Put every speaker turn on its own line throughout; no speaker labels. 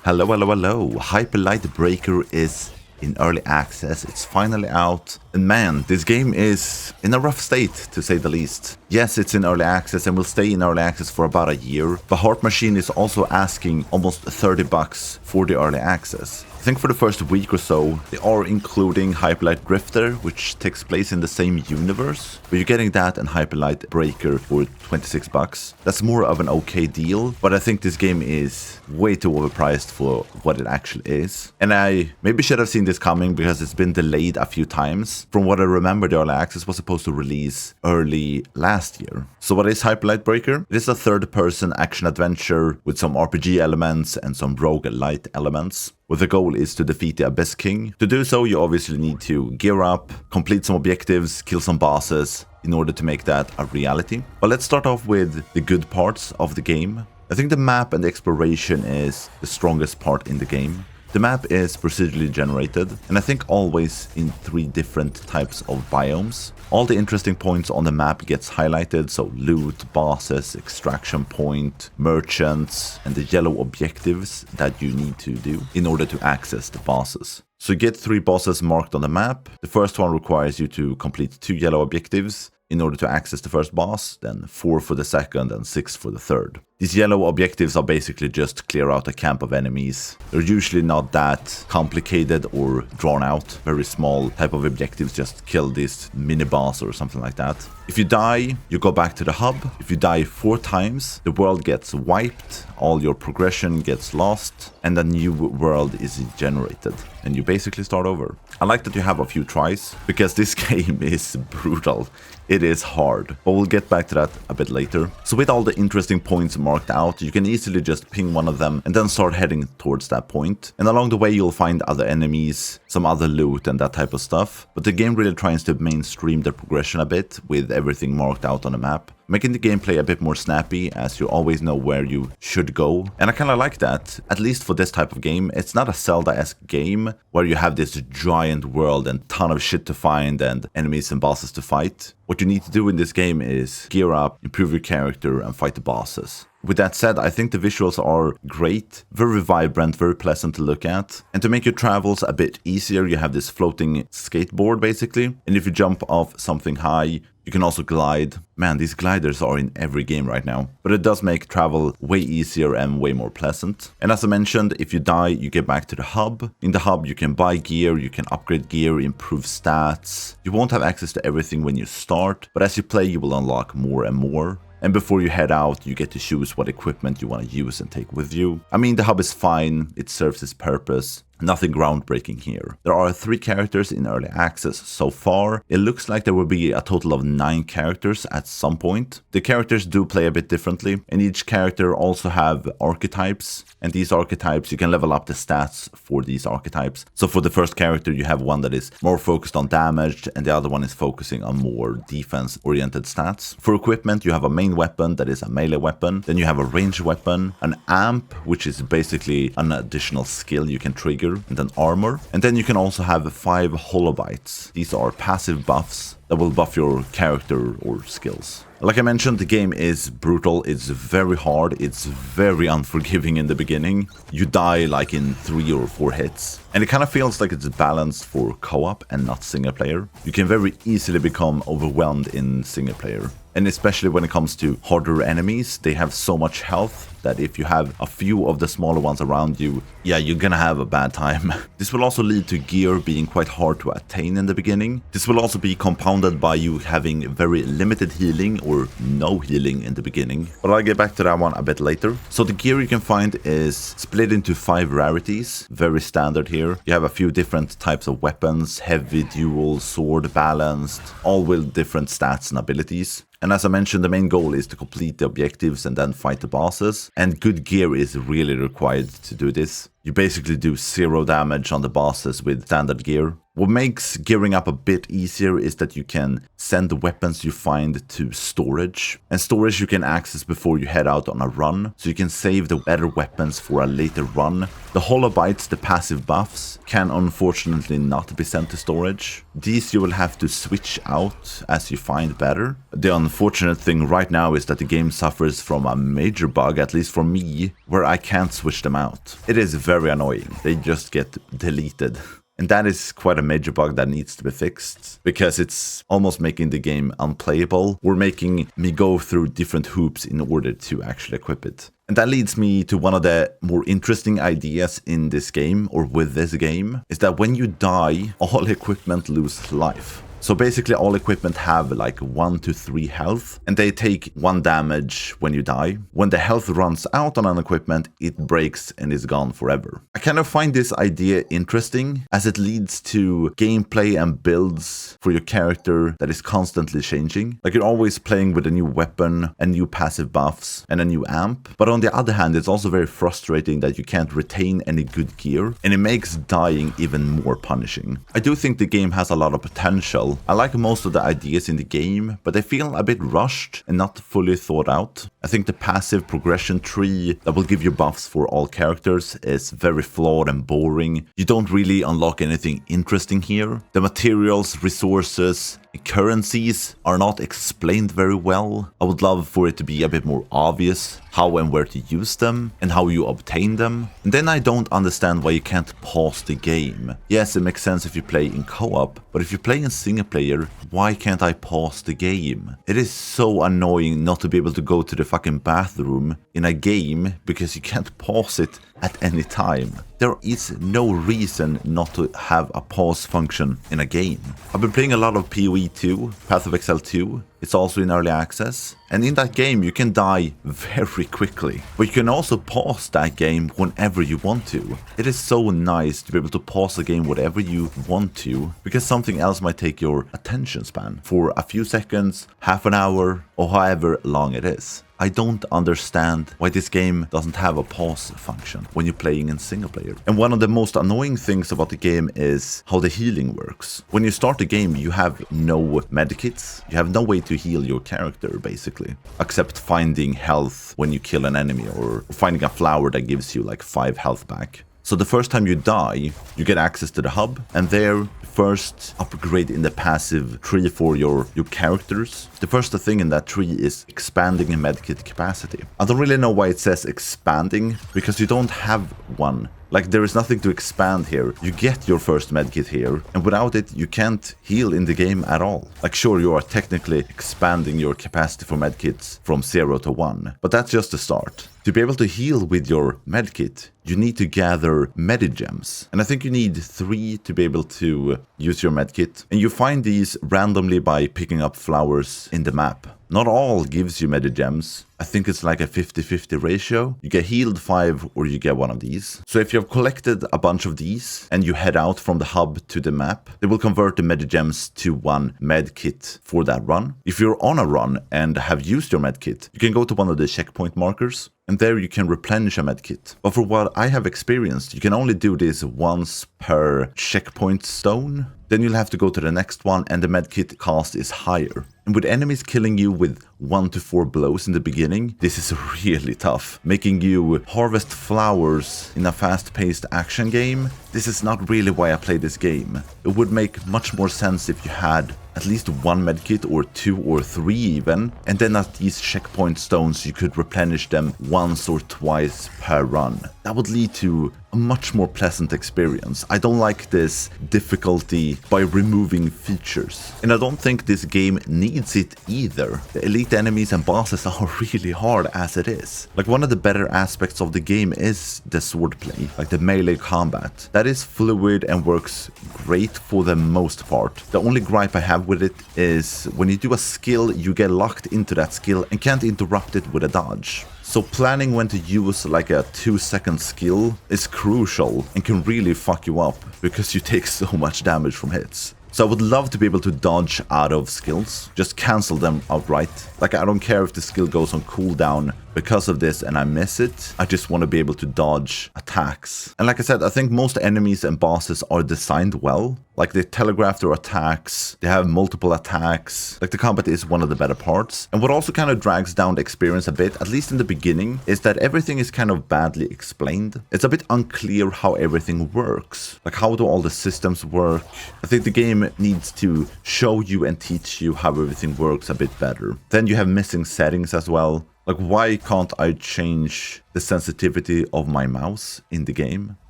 Hello, hello, hello. Hyper Light Breaker is in early access. It's finally out. And man, this game is in a rough state, to say the least. Yes, it's in early access and will stay in early access for about a year. But Heart Machine is also asking almost $30 for the early access. I think for the first week or so, they are including Hyper Light Drifter, which takes place in the same universe. But you're getting that and Hyper Light Breaker for $26. That's more of an okay deal, but I think this game is way too overpriced for what it actually is. And I maybe should have seen this coming because it's been delayed a few times. From what I remember, the early access was supposed to release early last year. So what is Hyper Light Breaker? It is a third-person action-adventure with some RPG elements and some roguelite elements, where the goal is to defeat the Abyss King. To do so, you obviously need to gear up, complete some objectives, kill some bosses in order to make that a reality. But let's start off with the good parts of the game. I think the map and the exploration is the strongest part in the game. The map is procedurally generated, and I think always in 3 different types of biomes. All the interesting points on the map gets highlighted, so loot, bosses, extraction point, merchants, and the yellow objectives that you need to do in order to access the bosses. So you get 3 bosses marked on the map. The first one requires you to complete 2 yellow objectives in order to access the first boss, then 4 for the second and 6 for the third. These yellow objectives are basically just clear out a camp of enemies. They're usually not that complicated or drawn out. Very small type of objectives, just kill this mini boss or something like that. If you die, you go back to the hub. If you die 4 times, the world gets wiped, all your progression gets lost, and a new world is generated. And you basically start over. I like that you have a few tries, because this game is brutal. It is hard, but we'll get back to that a bit later. So with all the interesting points marked out, you can easily just ping one of them and then start heading towards that point. And along the way you'll find other enemies, some other loot and that type of stuff. But the game really tries to mainstream the progression a bit with everything marked out on the map, making the gameplay a bit more snappy as you always know where you should go. And I kinda like that, at least for this type of game. It's not a Zelda-esque game where you have this giant world and ton of shit to find and enemies and bosses to fight. What you need to do in this game is gear up, improve your character, and fight the bosses. With that said, I think the visuals are great, very vibrant, very pleasant to look at. And to make your travels a bit easier, you have this floating skateboard basically. And if you jump off something high, you can also glide. Man, these gliders are in every game right now. But it does make travel way easier and way more pleasant. And as I mentioned, if you die, you get back to the hub. In the hub, you can buy gear, you can upgrade gear, improve stats. You won't have access to everything when you start, but as you play, you will unlock more and more. And before you head out, you get to choose what equipment you want to use and take with you. I mean, the hub is fine, it serves its purpose. Nothing groundbreaking here. There are 3 characters in early access so far. It looks like there will be a total of 9 characters at some point. The characters do play a bit differently, and each character also have archetypes. And these archetypes, you can level up the stats for these archetypes. So for the first character, you have one that is more focused on damage, and the other one is focusing on more defense-oriented stats. For equipment, you have a main weapon that is a melee weapon. Then you have a ranged weapon, an amp, which is basically an additional skill you can trigger, and then armor. And then you can also have 5 holobites. These are passive buffs that will buff your character or skills. Like I mentioned, the game is brutal, it's very hard, it's very unforgiving in the beginning. You die like in 3 or 4 hits. And it kind of feels like it's balanced for co-op and not single player. You can very easily become overwhelmed in single player. And especially when it comes to harder enemies, they have so much health that if you have a few of the smaller ones around you, yeah, you're gonna have a bad time. This will also lead to gear being quite hard to attain in the beginning. This will also be compounded by you having very limited healing or no healing in the beginning. But I'll get back to that one a bit later. So the gear you can find is split into 5 rarities, very standard here. You have a few different types of weapons, heavy, dual, sword, balanced, all with different stats and abilities. And as I mentioned, the main goal is to complete the objectives and then fight the bosses. And good gear is really required to do this. You basically do 0 damage on the bosses with standard gear. What makes gearing up a bit easier is that you can send the weapons you find to storage. And storage you can access before you head out on a run. So you can save the better weapons for a later run. The holobites, the passive buffs, can unfortunately not be sent to storage. These you will have to switch out as you find better. The unfortunate thing right now is that the game suffers from a major bug, at least for me, where I can't switch them out. It is very annoying. They just get deleted. And that is quite a major bug that needs to be fixed, because it's almost making the game unplayable, or making me go through different hoops in order to actually equip it. And that leads me to one of the more interesting ideas in this game, or with this game, is that when you die, all equipment lose life. So basically all equipment have like 1 to 3 health, and they take 1 damage when you die. When the health runs out on an equipment, it breaks and is gone forever. I kind of find this idea interesting, as it leads to gameplay and builds for your character that is constantly changing. Like, you're always playing with a new weapon and new passive buffs and a new amp. But on the other hand, it's also very frustrating that you can't retain any good gear, and it makes dying even more punishing. I do think the game has a lot of potential. I like most of the ideas in the game, but they feel a bit rushed and not fully thought out. I think the passive progression tree that will give you buffs for all characters is very flawed and boring. You don't really unlock anything interesting here. The materials, resources, currencies are not explained very well. I would love for it to be a bit more obvious how and where to use them and how you obtain them. And then I don't understand why you can't pause the game. Yes, it makes sense if you play in co-op, but if you play in single player, why can't I pause the game? It is so annoying not to be able to go to the fucking bathroom in a game because you can't pause it at any time. There is no reason not to have a pause function in a game. I've been playing a lot of PoE 2, Path of Exile 2. It's also in early access. And in that game you can die very quickly. But you can also pause that game whenever you want to. It is so nice to be able to pause the game whatever you want to, because something else might take your attention span for a few seconds, half an hour, or however long it is. I don't understand why this game doesn't have a pause function when you're playing in single player. And one of the most annoying things about the game is how the healing works. When you start the game, you have no medkits. You have no way to heal your character, basically, except finding health when you kill an enemy, or finding a flower that gives you like 5 health back. So the first time you die, you get access to the hub, and there first upgrade in the passive tree for your characters. The first thing in that tree is expanding in medkit capacity. I don't really know why it says expanding, because you don't have one. Like, there is nothing to expand here. You get your first medkit here, and without it, you can't heal in the game at all. Like, sure, you are technically expanding your capacity for medkits from 0 to 1, but that's just the start. To be able to heal with your medkit, you need to gather medigems. And I think you need 3 to be able to use your medkit. And you find these randomly by picking up flowers in the map. Not all gives you medigems. I think it's like a 50-50 ratio. You get healed 5 or you get one of these. So if you've collected a bunch of these and you head out from the hub to the map, they will convert the medigems to 1 medkit for that run. If you're on a run and have used your medkit, you can go to one of the checkpoint markers, and there you can replenish a medkit. But for what I have experienced, you can only do this once per checkpoint stone. Then you'll have to go to the next one, and the medkit cost is higher. And with enemies killing you with 1 to 4 blows in the beginning, this is really tough. Making you harvest flowers in a fast-paced action game, this is not really why I play this game. It would make much more sense if you had at least 1 medkit, or 2 or 3 even, and then at these checkpoint stones you could replenish them once or twice per run. That would lead to a much more pleasant experience. I don't like this difficulty by removing features, and I don't think this game needs it either. The elite enemies and bosses are really hard as it is. Like, one of the better aspects of the game is the swordplay, like the melee combat. That is fluid and works great for the most part. The only gripe I have with it is when you do a skill, you get locked into that skill and can't interrupt it with a dodge. So planning when to use like a 2-second skill is crucial and can really fuck you up because you take so much damage from hits. So I would love to be able to dodge out of skills, just cancel them outright. Like, I don't care if the skill goes on cooldown because of this and I miss it, I just want to be able to dodge attacks. And like I said, I think most enemies and bosses are designed well. Like they telegraph their attacks, they have multiple attacks, like the combat is one of the better parts. And what also kind of drags down the experience a bit, at least in the beginning, is that everything is kind of badly explained. It's a bit unclear how everything works. Like how do all the systems work? I think the game needs to show you and teach you how everything works a bit better. Then you have missing settings as well. Like, why can't I change the sensitivity of my mouse in the game?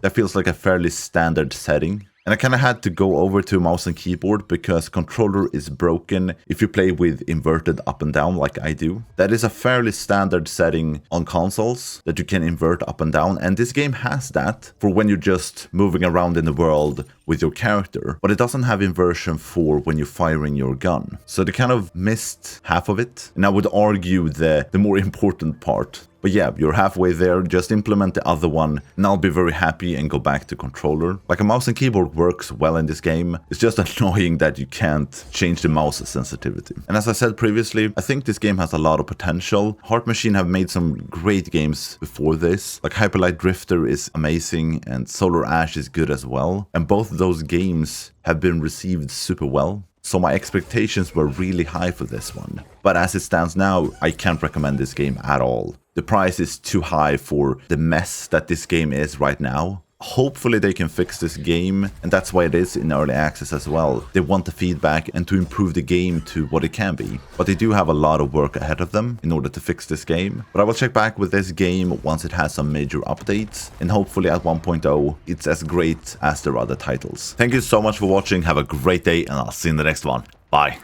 That feels like a fairly standard setting. And I kind of had to go over to mouse and keyboard because controller is broken if you play with inverted up and down like I do. That is a fairly standard setting on consoles that you can invert up and down, and this game has that for when you're just moving around in the world with your character, but it doesn't have inversion for when you're firing your gun. So they kind of missed half of it, and I would argue the more important part. But yeah, you're halfway there, just implement the other one, and I'll be very happy and go back to controller. Like a mouse and keyboard works well in this game, it's just annoying that you can't change the mouse sensitivity. And as I said previously, I think this game has a lot of potential. Heart Machine have made some great games before this, like Hyper Light Drifter is amazing and Solar Ash is good as well. And both of those games have been received super well. So my expectations were really high for this one. But as it stands now, I can't recommend this game at all. The price is too high for the mess that this game is right now. Hopefully they can fix this game, and that's why it is in early access as well. They want the feedback and to improve the game to what it can be. But they do have a lot of work ahead of them in order to fix this game. But I will check back with this game once it has some major updates, and hopefully at 1.0 it's as great as their other titles. Thank you so much for watching, have a great day, and I'll see you in the next one. Bye.